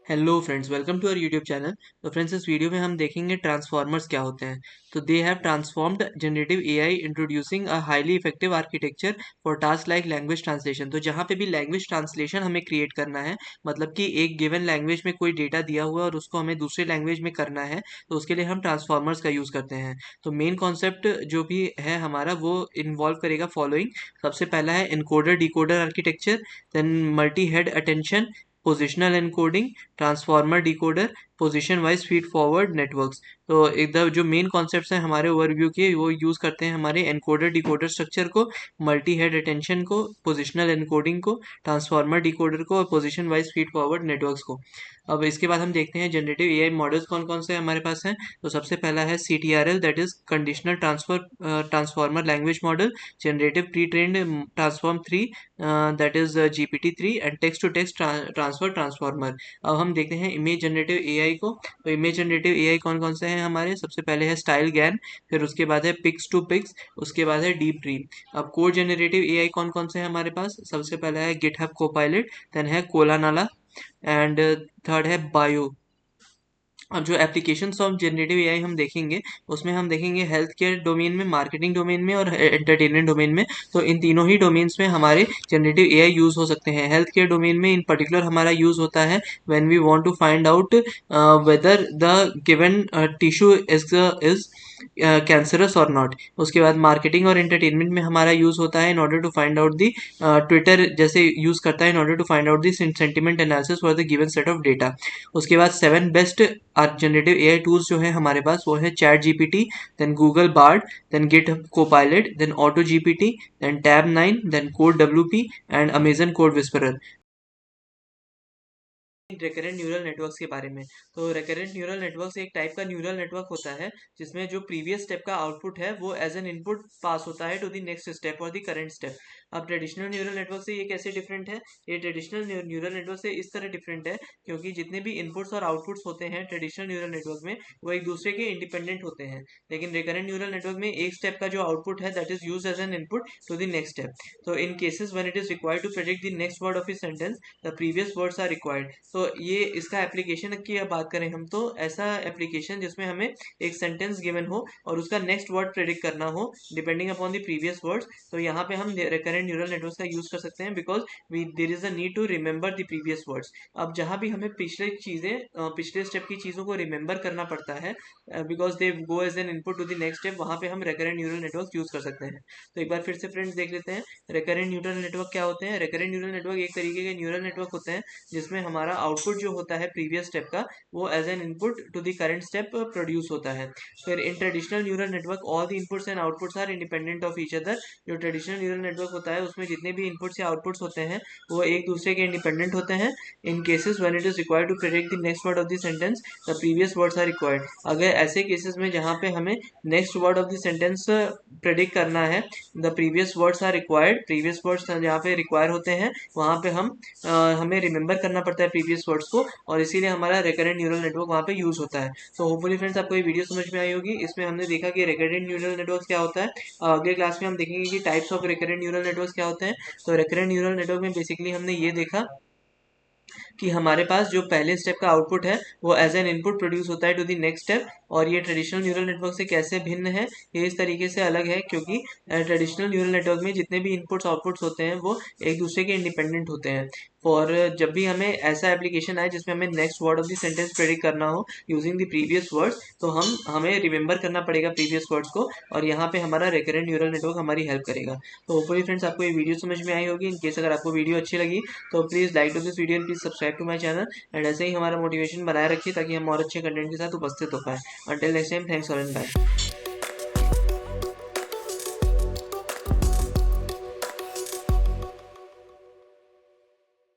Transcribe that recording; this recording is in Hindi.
Hello friends, welcome to our YouTube channel. तो फ्रेंड्स, इस वीडियो में हम देखेंगे ट्रांसफॉर्मर्स क्या होते हैं। तो they have transformed generative AI introducing a highly effective architecture for task like language translation. तो जहाँ पे भी लैंग्वेज ट्रांसलेशन हमें क्रिएट करना है, मतलब कि एक गिवन लैंग्वेज में कोई डेटा दिया हुआ है और उसको हमें दूसरे लैंग्वेज में करना है, तो उसके लिए हम ट्रांसफॉर्मर्स का यूज़ करते हैं। तो मेन कॉन्सेप्ट जो भी है हमारा, वो इन्वॉल्व करेगा फॉलोइंग। सबसे पहला है encoder decoder architecture, then multi head attention, positional encoding, transformer decoder, position wise feed forward networks. तो एकदम जो मेन कॉन्सेप्ट्स हैं हमारे ओवरव्यू के, वो यूज़ करते हैं हमारे एनकोडर डिकोडर स्ट्रक्चर को, मल्टी हेड अटेंशन को, पोजिशनल एनकोडिंग को, ट्रांसफार्मर डिकोडर को और position wise feed forward networks को। अब इसके बाद हम देखते हैं जनरेटिव एआई मॉडल्स कौन कौन से हमारे पास हैं। तो सबसे पहला है CTRL, that is conditional transformer language model, generative pre trained transform 3, that is GPT-3 and text to text transfer transformer. अब हम देखते हैं इमेज जनरेटिव एआई को। तो इमेज जनरेटिव एआई कौन कौन से हैं हमारे, सबसे पहले है स्टाइल गैन, फिर उसके बाद है पिक्स टू पिक्स, उसके बाद है डीप ड्रीम। अब कोड जनरेटिव एआई कौन कौन से हैं हमारे पास, सबसे पहला है गिटहब कोपायलट, देन है कोलानाला एंड थर्ड है बायो। अब जो एप्लीकेशंस ऑफ जनरेटिव एआई हम देखेंगे, उसमें हम देखेंगे हेल्थ केयर डोमेन में, मार्केटिंग डोमेन में और एंटरटेनमेंट डोमेन में। तो इन तीनों ही डोमेन्स में हमारे जनरेटिव एआई यूज़ हो सकते हैं। हेल्थ केयर डोमेन में इन पर्टिकुलर हमारा यूज़ होता है when we want to find out whether the given tissue is cancerous और नॉट। उसके बाद मार्केटिंग और एंटरटेनमेंट में हमारा यूज़ होता है in order to find out the, Twitter जैसे यूज़ करता है in order to find out the sentiment analysis for the given set of data. उसके बाद 7 बेस्ट जनरेटिव एआई टूल्स जो है हमारे पास, वो है Chat GPT, then Google Bard, then Git Copilot, then Auto GPT, then Tab 9, then Code WP and Amazon Code Whisperer. Recurrent neural networks के बारे में। तो रिकरेंट न्यूरल नेटवर्क्स एक टाइप का न्यूरल नेटवर्क होता है जिसमें जो प्रीवियस स्टेप का आउटपुट है वो एज एन इनपुट पास होता है टू द नेक्स्ट स्टेप और द करंट स्टेप। अब ट्रेडिशनल न्यूरल नेटवर्क से ये कैसे डिफरेंट है, ये ट्रेडिशनल न्यूरल नेटवर्क से इस तरह डिफरेंट है क्योंकि जितने भी इनपुट्स और आउटपुट्स होते हैं ट्रेडिशनल न्यूरल नेटवर्क में, वो एक दूसरे के इंडिपेंडेंट होते हैं। लेकिन रिकरेंट न्यूरल नेटवर्क में एक स्टेप का जो आउटपुट है that is use as an input to the next step. तो in cases when it is required to predict the next word of a sentence, the previous words are required. तो ये इसका एप्लीकेशन की बात करें हम, तो ऐसा एप्लीकेशन जिसमें हमें एक सेंटेंस गिवन हो और उसका नेक्स्ट वर्ड प्रेडिक्ट करना हो depending upon the previous words, तो यहाँ पे हम रिकरेंट न्यूरल नेटवर्क का यूज कर सकते हैं because there is a need to remember the previous words. अब जहाँ भी हमें पिछले स्टेप की चीज़ों को रिमेंबर करना पड़ता है because they go as an input to the next step, वहाँ पे हम रिकरेंट न्यूरल नेटवर्क यूज कर सकते हैं। तो एक बार फिर से फ्रेंड्स देख लेते हैं रिकरेंट न्यूरल नेटवर्क क्या होते हैं। रिकरेंट न्यूरल नेटवर्क एक तरीके के न्यूरल नेटवर्क होते हैं जिसमें हमारा आउटपुट जो होता है प्रीवियस स्टेप का, वो as an input to the current step produce होता है। फिर in traditional neural network all the inputs and outputs are independent of each other. जो ट्रेडिशनल न्यूरल नेटवर्क होता है उसमें जितने भी इनपुट्स या आउटपुट्स होते हैं वो एक दूसरे के इंडिपेंडेंट होते हैं। In cases when it is required to predict the next word of the sentence, the previous words are required. अगर ऐसे केसेस में जहाँ पे हमें next word of the sentence predict करना है, the previous words are required, previous words जहाँ पे रिक्वायर होते हैं वहाँ पे हमें रिमेंबर करना पड़ता है प्रीवियस वर्ड्स को, और इसीलिए हमारा रिकरेंट न्यूरल नेटवर्क वहाँ पे यूज होता है। तो होपफुली फ्रेंड्स आपको ये वीडियो समझ में आई होगी। इसमें हमने देखा कि रिकरेंट न्यूरल नेटवर्क क्या होता है। अगले क्लास में हम देखेंगे कि types of recurrent neural network क्या होते हैं। तो रिकरेंट न्यूरल नेटवर्क में बेसिकली हमने ये देखा कि हमारे पास जो पहले स्टेप का आउटपुट है वो एज एन इनपुट प्रोड्यूस होता है टू द नेक्स्ट स्टेप, और ये ट्रेडिशनल न्यूरल नेटवर्क से कैसे भिन्न है, ये इस तरीके से अलग है क्योंकि ट्रेडिशनल न्यूरल नेटवर्क में जितने भी इनपुट्स आउटपुट्स होते हैं वो एक दूसरे के इंडिपेंडेंट होते हैं। और जब भी हमें ऐसा एप्लीकेशन आए जिसमें हमें next word of the sentence predict करना हो यूजिंग द प्रीवियस वर्ड्स, तो हमें रिमेंबर करना पड़ेगा प्रीवियस वर्ड्स को, और यहाँ पे हमारा रिकरेंट न्यूरल नेटवर्क हमारी हेल्प करेगा। तो होपफुली फ्रेंड्स आपको ये वीडियो समझ में आई होगी। इन केस अगर आपको वीडियो अच्छी लगी तो please like to this video and please subscribe to my channel, and ऐसे ही हमारा मोटिवेशन बनाए रखिए ताकि हम और अच्छे कंटेंट के साथ उपस्थित हो पाए। अंटिल नेक्स्ट टाइम, थैंक्स और बाय।